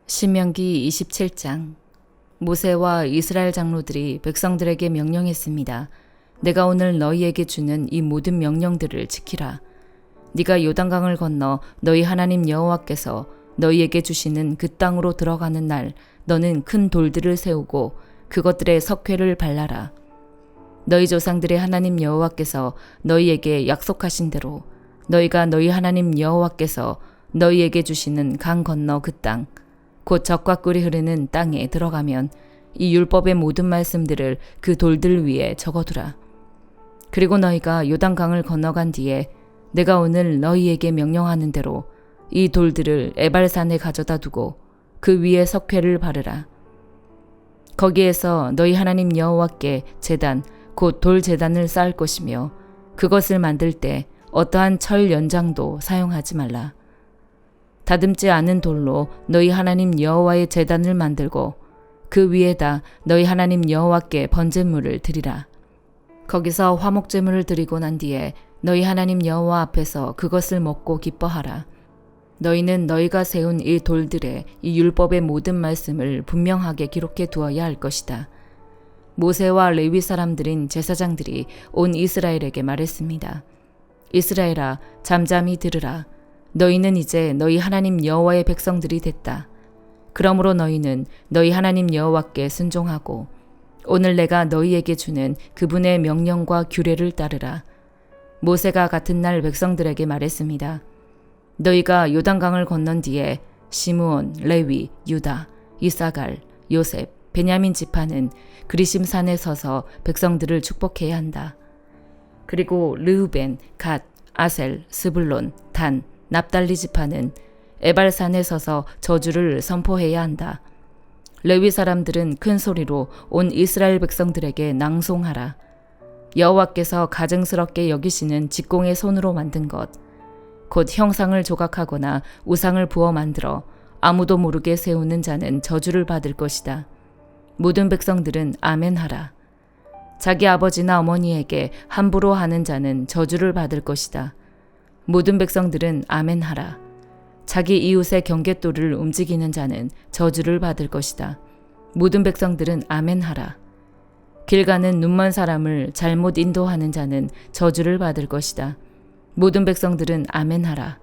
신명기 27장. 모세와 이스라엘 장로들이 백성들에게 명령했습니다. 내가 오늘 너희에게 주는 이 모든 명령들을 지키라. 네가 요단강을 건너 너희 하나님 여호와께서 너희에게 주시는 그 땅으로 들어가는 날 너는 큰 돌들을 세우고 그것들의 석회를 발라라. 너희 조상들의 하나님 여호와께서 너희에게 약속하신 대로 너희가 너희 하나님 여호와께서 너희에게 주시는 강 건너 그 땅 곧 젖과 꿀이 흐르는 땅에 들어가면 이 율법의 모든 말씀들을 그 돌들 위에 적어두라. 그리고 너희가 요단강을 건너간 뒤에 내가 오늘 너희에게 명령하는 대로 이 돌들을 에발산에 가져다 두고 그 위에 석회를 바르라. 거기에서 너희 하나님 여호와께 제단 곧 돌 제단을 쌓을 것이며 그것을 만들 때 어떠한 철 연장도 사용하지 말라. 다듬지 않은 돌로 너희 하나님 여호와의 제단을 만들고 그 위에다 너희 하나님 여호와께 번제물을 드리라. 거기서 화목제물을 드리고 난 뒤에 너희 하나님 여호와 앞에서 그것을 먹고 기뻐하라. 너희는 너희가 세운 이 돌들의 이 율법의 모든 말씀을 분명하게 기록해 두어야 할 것이다. 모세와 레위 사람들인 제사장들이 온 이스라엘에게 말했습니다. 이스라엘아, 잠잠히 들으라. 너희는 이제 너희 하나님 여호와의 백성들이 됐다. 그러므로 너희는 너희 하나님 여호와께 순종하고 오늘 내가 너희에게 주는 그분의 명령과 규례를 따르라. 모세가 같은 날 백성들에게 말했습니다. 너희가 요단강을 건넌 뒤에 시므온, 레위, 유다, 이사갈, 요셉, 베냐민 지파는 그리심산에 서서 백성들을 축복해야 한다. 그리고 르우벤, 갓, 아셀, 스불론, 단, 납달리 지파는 에발산에 서서 저주를 선포해야 한다. 레위 사람들은 큰 소리로 온 이스라엘 백성들에게 낭송하라. 여호와께서 가증스럽게 여기시는 직공의 손으로 만든 것, 곧 형상을 조각하거나 우상을 부어 만들어 아무도 모르게 세우는 자는 저주를 받을 것이다. 모든 백성들은 아멘하라. 자기 아버지나 어머니에게 함부로 하는 자는 저주를 받을 것이다. 모든 백성들은 아멘하라. 자기 이웃의 경계돌을 움직이는 자는 저주를 받을 것이다. 모든 백성들은 아멘하라. 길 가는 눈먼 사람을 잘못 인도하는 자는 저주를 받을 것이다. 모든 백성들은 아멘하라.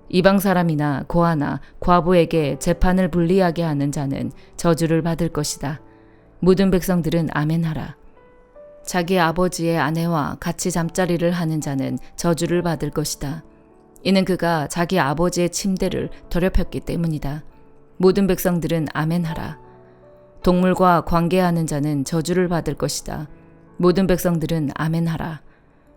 이방 사람이나 고아나 과부에게 재판을 불리하게 하는 자는 저주를 받을 것이다. 모든 백성들은 아멘하라. 자기 아버지의 아내와 같이 잠자리를 하는 자는 저주를 받을 것이다. 이는 그가 자기 아버지의 침대를 더럽혔기 때문이다. 모든 백성들은 아멘하라. 동물과 관계하는 자는 저주를 받을 것이다. 모든 백성들은 아멘하라.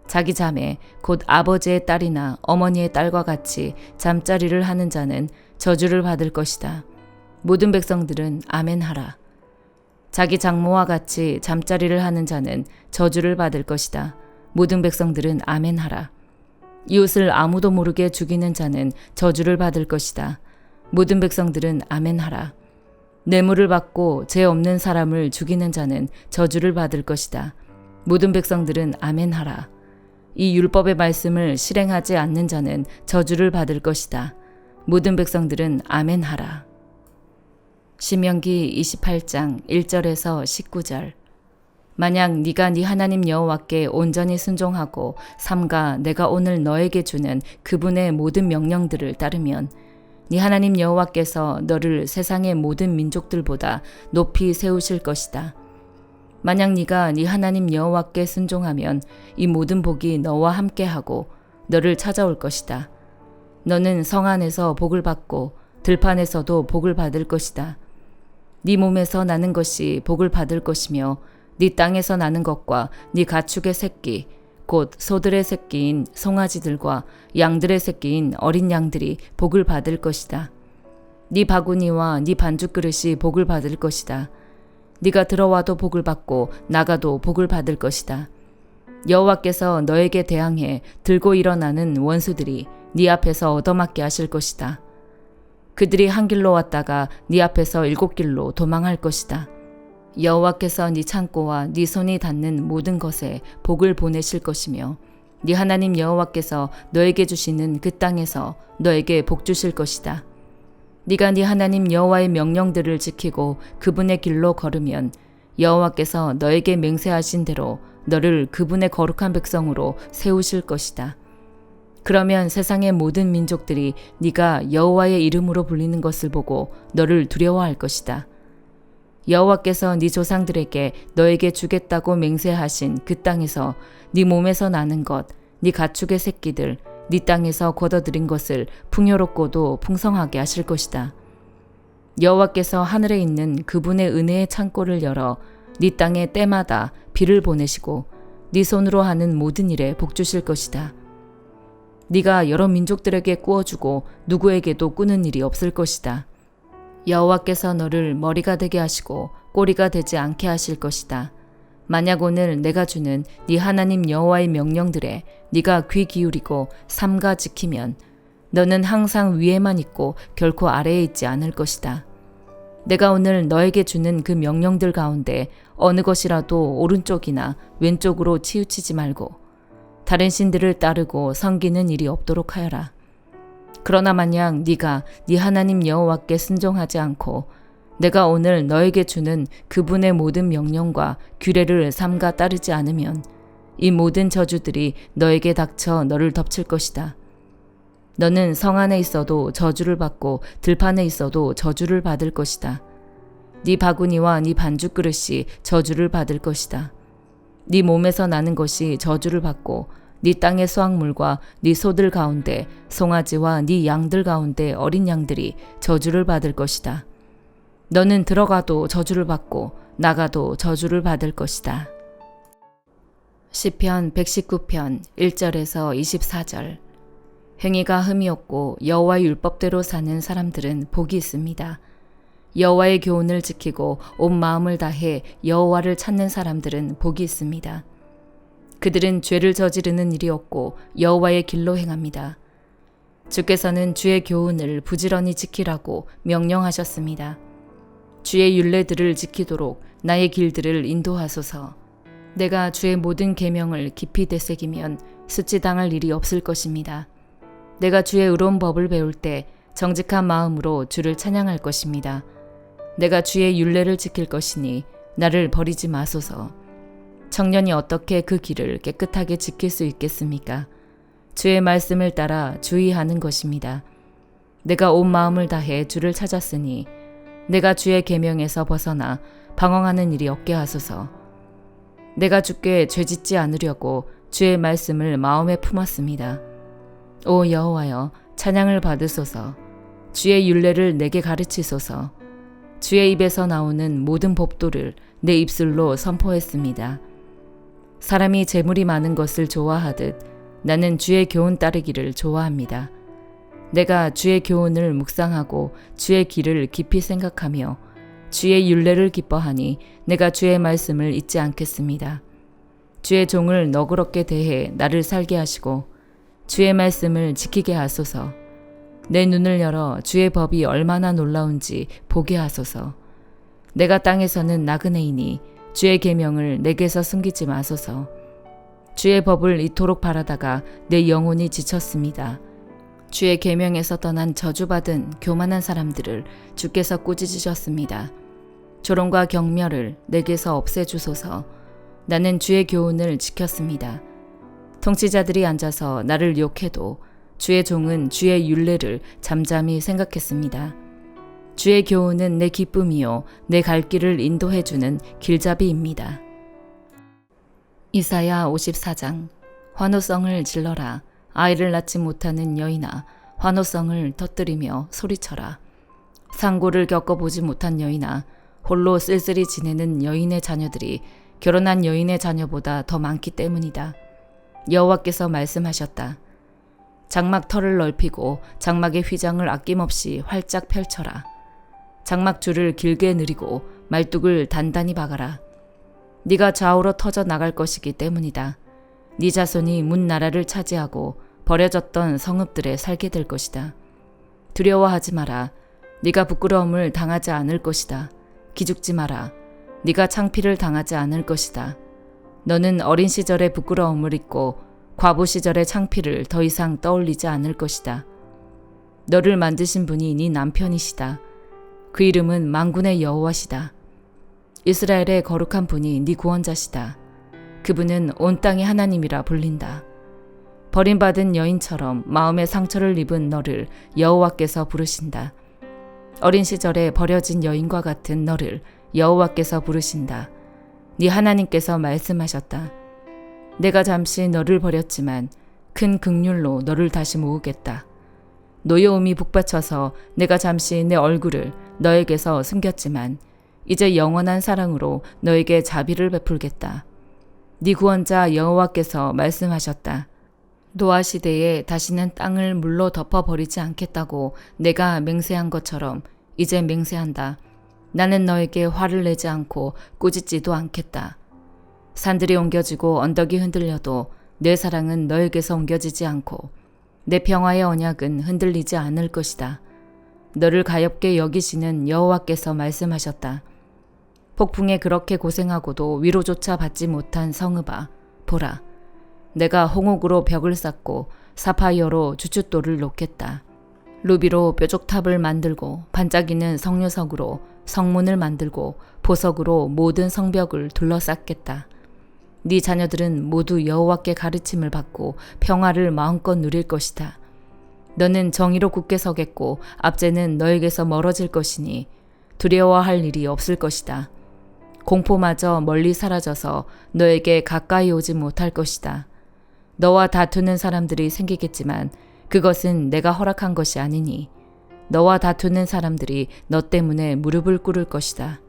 자기 자매 곧 아버지의 딸이나 어머니의 딸과 같이 잠자리를 하는 자는 저주를 받을 것이다. 모든 백성들은 아멘하라. 자기 장모와 같이 잠자리를 하는 자는 저주를 받을 것이다. 모든 백성들은 아멘하라. 이웃을 아무도 모르게 죽이는 자는 저주를 받을 것이다. 모든 백성들은 아멘하라. 뇌물을 받고 죄 없는 사람을 죽이는 자는 저주를 받을 것이다. 모든 백성들은 아멘하라. 이 율법의 말씀을 실행하지 않는 자는 저주를 받을 것이다. 모든 백성들은 아멘하라. 신명기 28장 1절에서 19절. 만약 네가 네 하나님 여호와께 온전히 순종하고 삼가 내가 오늘 너에게 주는 그분의 모든 명령들을 따르면 네 하나님 여호와께서 너를 세상의 모든 민족들보다 높이 세우실 것이다. 만약 네가 네 하나님 여호와께 순종하면 이 모든 복이 너와 함께하고 너를 찾아올 것이다. 너는 성 안에서 복을 받고 들판에서도 복을 받을 것이다. 네 몸에서 나는 것이 복을 받을 것이며 네 땅에서 나는 것과 네 가축의 새끼 곧 소들의 새끼인 송아지들과 양들의 새끼인 어린 양들이 복을 받을 것이다. 네 바구니와 네 반죽 그릇이 복을 받을 것이다. 네가 들어와도 복을 받고 나가도 복을 받을 것이다. 여호와께서 너에게 대항해 들고 일어나는 원수들이 네 앞에서 얻어맞게 하실 것이다. 그들이 한 길로 왔다가 네 앞에서 7길로 도망할 것이다. 여호와께서 네 창고와 네 손이 닿는 모든 것에 복을 보내실 것이며 네 하나님 여호와께서 너에게 주시는 그 땅에서 너에게 복 주실 것이다. 네가 네 하나님 여호와의 명령들을 지키고 그분의 길로 걸으면 여호와께서 너에게 맹세하신 대로 너를 그분의 거룩한 백성으로 세우실 것이다. 그러면 세상의 모든 민족들이 네가 여호와의 이름으로 불리는 것을 보고 너를 두려워할 것이다. 여호와께서 네 조상들에게 너에게 주겠다고 맹세하신 그 땅에서 네 몸에서 나는 것, 네 가축의 새끼들, 네 땅에서 거둬들인 것을 풍요롭고도 풍성하게 하실 것이다. 여호와께서 하늘에 있는 그분의 은혜의 창고를 열어 네 땅에 때마다 비를 보내시고 네 손으로 하는 모든 일에 복 주실 것이다. 네가 여러 민족들에게 꾸어주고 누구에게도 꾸는 일이 없을 것이다. 여호와께서 너를 머리가 되게 하시고 꼬리가 되지 않게 하실 것이다. 만약 오늘 내가 주는 네 하나님 여호와의 명령들에 네가 귀 기울이고 삼가 지키면 너는 항상 위에만 있고 결코 아래에 있지 않을 것이다. 내가 오늘 너에게 주는 그 명령들 가운데 어느 것이라도 오른쪽이나 왼쪽으로 치우치지 말고 다른 신들을 따르고 섬기는 일이 없도록 하여라. 그러나 만약 네가 네 하나님 여호와께 순종하지 않고 내가 오늘 너에게 주는 그분의 모든 명령과 규례를 삼가 따르지 않으면 이 모든 저주들이 너에게 닥쳐 너를 덮칠 것이다. 너는 성 안에 있어도 저주를 받고 들판에 있어도 저주를 받을 것이다. 네 바구니와 네 반죽 그릇이 저주를 받을 것이다. 네 몸에서 나는 것이 저주를 받고 네 땅의 수확물과 네 소들 가운데 송아지와 네 양들 가운데 어린 양들이 저주를 받을 것이다. 너는 들어가도 저주를 받고 나가도 저주를 받을 것이다. 시편 119편 1절에서 24절. 행위가 흠이 없고 여호와의 율법대로 사는 사람들은 복이 있습니다. 여호와의 교훈을 지키고 온 마음을 다해 여호와를 찾는 사람들은 복이 있습니다. 그들은 죄를 저지르는 일이 없고 여호와의 길로 행합니다. 주께서는 주의 교훈을 부지런히 지키라고 명령하셨습니다. 주의 율례들을 지키도록 나의 길들을 인도하소서. 내가 주의 모든 계명을 깊이 되새기면 수치당할 일이 없을 것입니다. 내가 주의 의로운 법을 배울 때 정직한 마음으로 주를 찬양할 것입니다. 내가 주의 율례를 지킬 것이니 나를 버리지 마소서. 청년이 어떻게 그 길을 깨끗하게 지킬 수 있겠습니까? 주의 말씀을 따라 주의하는 것입니다. 내가 온 마음을 다해 주를 찾았으니 내가 주의 계명에서 벗어나 방황하는 일이 없게 하소서. 내가 주께 죄짓지 않으려고 주의 말씀을 마음에 품었습니다. 오 여호와여, 찬양을 받으소서. 주의 율례를 내게 가르치소서. 주의 입에서 나오는 모든 법도를 내 입술로 선포했습니다. 사람이 재물이 많은 것을 좋아하듯 나는 주의 교훈 따르기를 좋아합니다. 내가 주의 교훈을 묵상하고 주의 길을 깊이 생각하며 주의 율례를 기뻐하니 내가 주의 말씀을 잊지 않겠습니다. 주의 종을 너그럽게 대해 나를 살게 하시고 주의 말씀을 지키게 하소서. 내 눈을 열어 주의 법이 얼마나 놀라운지 보게 하소서. 내가 땅에서는 나그네이니 주의 계명을 내게서 숨기지 마소서. 주의 법을 이토록 바라다가 내 영혼이 지쳤습니다. 주의 계명에서 떠난 저주받은 교만한 사람들을 주께서 꾸짖으셨습니다. 조롱과 경멸을 내게서 없애주소서. 나는 주의 교훈을 지켰습니다. 통치자들이 앉아서 나를 욕해도 주의 종은 주의 율례를 잠잠히 생각했습니다. 주의 교훈은 내 기쁨이요 내 갈 길을 인도해주는 길잡이입니다. 이사야 54장. 환호성을 질러라. 아이를 낳지 못하는 여인아, 환호성을 터뜨리며 소리쳐라. 상고를 겪어보지 못한 여인아, 홀로 쓸쓸히 지내는 여인의 자녀들이 결혼한 여인의 자녀보다 더 많기 때문이다. 여호와께서 말씀하셨다. 장막 털을 넓히고 장막의 휘장을 아낌없이 활짝 펼쳐라. 장막 줄을 길게 늘이고 말뚝을 단단히 박아라. 네가 좌우로 터져 나갈 것이기 때문이다. 네 자손이 문 나라를 차지하고 버려졌던 성읍들에 살게 될 것이다. 두려워하지 마라. 네가 부끄러움을 당하지 않을 것이다. 기죽지 마라. 네가 창피를 당하지 않을 것이다. 너는 어린 시절의 부끄러움을 잊고 과부 시절의 창피를 더 이상 떠올리지 않을 것이다. 너를 만드신 분이 네 남편이시다. 그 이름은 만군의 여호와시다. 이스라엘의 거룩한 분이 네 구원자시다. 그분은 온 땅의 하나님이라 불린다. 버림받은 여인처럼 마음의 상처를 입은 너를 여호와께서 부르신다. 어린 시절에 버려진 여인과 같은 너를 여호와께서 부르신다. 네 하나님께서 말씀하셨다. 내가 잠시 너를 버렸지만 큰 긍휼로 너를 다시 모으겠다. 노여움이 북받쳐서 내가 잠시 내 얼굴을 너에게서 숨겼지만 이제 영원한 사랑으로 너에게 자비를 베풀겠다. 네 구원자 여호와께서 말씀하셨다. 노아 시대에 다시는 땅을 물로 덮어버리지 않겠다고 내가 맹세한 것처럼 이제 맹세한다. 나는 너에게 화를 내지 않고 꾸짖지도 않겠다. 산들이 옮겨지고 언덕이 흔들려도 내 사랑은 너에게서 옮겨지지 않고 내 평화의 언약은 흔들리지 않을 것이다. 너를 가엾게 여기시는 여호와께서 말씀하셨다. 폭풍에 그렇게 고생하고도 위로조차 받지 못한 성읍아, 보라. 내가 홍옥으로 벽을 쌓고 사파이어로 주춧돌을 놓겠다. 루비로 뾰족탑을 만들고 반짝이는 성류석으로 성문을 만들고 보석으로 모든 성벽을 둘러쌌겠다. 네 자녀들은 모두 여호와께 가르침을 받고 평화를 마음껏 누릴 것이다. 너는 정의로 굳게 서겠고 압제는 너에게서 멀어질 것이니 두려워할 일이 없을 것이다. 공포마저 멀리 사라져서 너에게 가까이 오지 못할 것이다. 너와 다투는 사람들이 생기겠지만 그것은 내가 허락한 것이 아니니 너와 다투는 사람들이 너 때문에 무릎을 꿇을 것이다.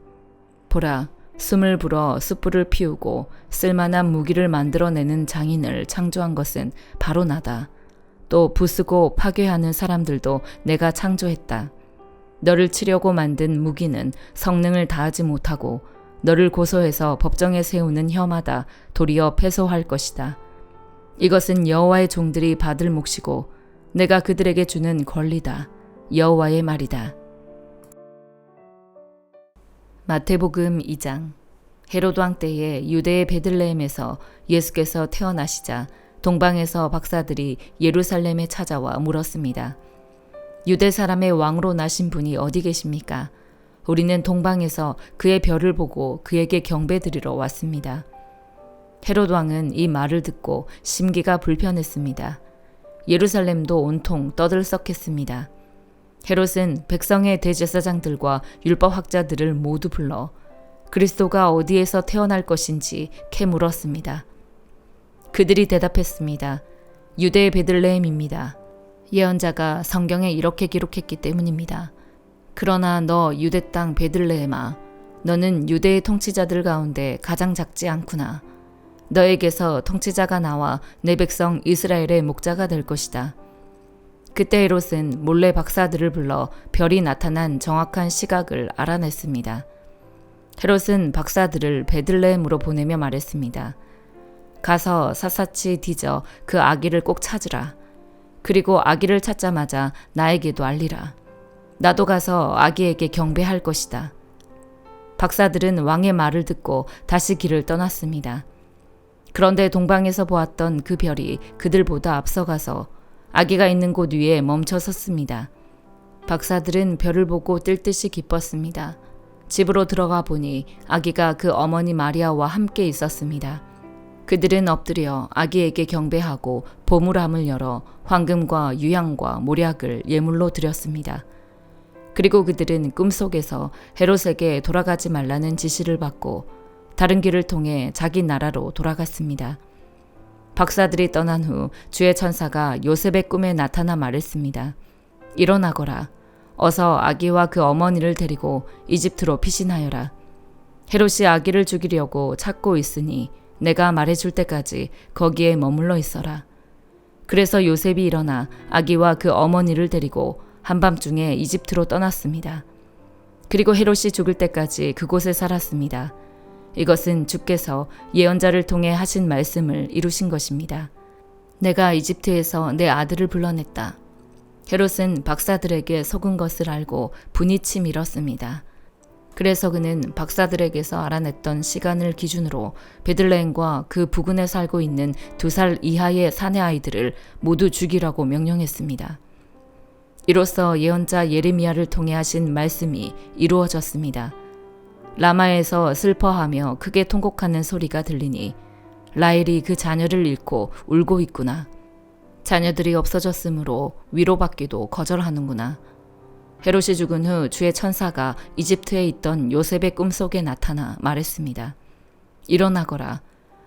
보라, 숨을 불어 숯불을 피우고 쓸만한 무기를 만들어내는 장인을 창조한 것은 바로 나다. 또 부수고 파괴하는 사람들도 내가 창조했다. 너를 치려고 만든 무기는 성능을 다하지 못하고 너를 고소해서 법정에 세우는 혀마다 도리어 패소할 것이다. 이것은 여호와의 종들이 받을 몫이고 내가 그들에게 주는 권리다. 여호와의 말이다. 마태복음 2장. 헤롯 왕 때에 유대의 베들레헴에서 예수께서 태어나시자 동방에서 박사들이 예루살렘에 찾아와 물었습니다. 유대 사람의 왕으로 나신 분이 어디 계십니까? 우리는 동방에서 그의 별을 보고 그에게 경배드리러 왔습니다. 헤롯 왕은 이 말을 듣고 심기가 불편했습니다. 예루살렘도 온통 떠들썩했습니다. 헤롯은 백성의 대제사장들과 율법학자들을 모두 불러 그리스도가 어디에서 태어날 것인지 캐물었습니다. 그들이 대답했습니다. 유대의 베들레헴입니다. 예언자가 성경에 이렇게 기록했기 때문입니다. 그러나 너 유대 땅 베들레헴아, 너는 유대의 통치자들 가운데 가장 작지 않구나. 너에게서 통치자가 나와 내 백성 이스라엘의 목자가 될 것이다. 그때 헤롯은 몰래 박사들을 불러 별이 나타난 정확한 시각을 알아냈습니다. 헤롯은 박사들을 베들레헴으로 보내며 말했습니다. 가서 샅샅이 뒤져 그 아기를 꼭 찾으라. 그리고 아기를 찾자마자 나에게도 알리라. 나도 가서 아기에게 경배할 것이다. 박사들은 왕의 말을 듣고 다시 길을 떠났습니다. 그런데 동방에서 보았던 그 별이 그들보다 앞서가서 아기가 있는 곳 위에 멈춰 섰습니다. 박사들은 별을 보고 뜰 듯이 기뻤습니다. 집으로 들어가 보니 아기가 그 어머니 마리아와 함께 있었습니다. 그들은 엎드려 아기에게 경배하고 보물함을 열어 황금과 유향과 몰약을 예물로 드렸습니다. 그리고 그들은 꿈속에서 헤롯에게 돌아가지 말라는 지시를 받고 다른 길을 통해 자기 나라로 돌아갔습니다. 박사들이 떠난 후 주의 천사가 요셉의 꿈에 나타나 말했습니다. 일어나거라. 어서 아기와 그 어머니를 데리고 이집트로 피신하여라. 헤롯이 아기를 죽이려고 찾고 있으니 내가 말해줄 때까지 거기에 머물러 있어라. 그래서 요셉이 일어나 아기와 그 어머니를 데리고 한밤중에 이집트로 떠났습니다. 그리고 헤롯이 죽을 때까지 그곳에 살았습니다. 이것은 주께서 예언자를 통해 하신 말씀을 이루신 것입니다. 내가 이집트에서 내 아들을 불러냈다. 헤롯은 박사들에게 속은 것을 알고 분이 치밀었습니다. 그래서 그는 박사들에게서 알아냈던 시간을 기준으로 베들레헴과 그 부근에 살고 있는 2살 이하의 사내 아이들을 모두 죽이라고 명령했습니다. 이로써 예언자 예레미야를 통해 하신 말씀이 이루어졌습니다. 라마에서 슬퍼하며 크게 통곡하는 소리가 들리니 라헬이 그 자녀를 잃고 울고 있구나. 자녀들이 없어졌으므로 위로받기도 거절하는구나. 헤롯이 죽은 후 주의 천사가 이집트에 있던 요셉의 꿈속에 나타나 말했습니다. 일어나거라.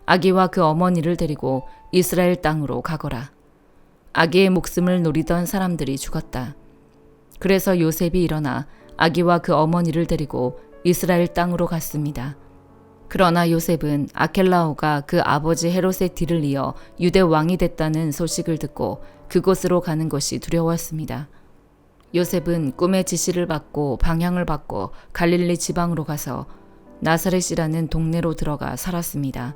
아기와 그 어머니를 데리고 이스라엘 땅으로 가거라. 아기의 목숨을 노리던 사람들이 죽었다. 그래서 요셉이 일어나 아기와 그 어머니를 데리고 이스라엘 땅으로 갔습니다. 그러나 요셉은 아켈라오가 그 아버지 헤롯의 뒤를 이어 유대 왕이 됐다는 소식을 듣고 그곳으로 가는 것이 두려웠습니다. 요셉은 꿈의 지시를 받고 방향을 바꿔 갈릴리 지방으로 가서 나사렛이라는 동네로 들어가 살았습니다.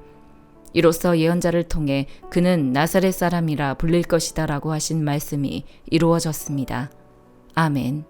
이로써 예언자를 통해 그는 나사렛 사람이라 불릴 것이다 라고 하신 말씀이 이루어졌습니다. 아멘.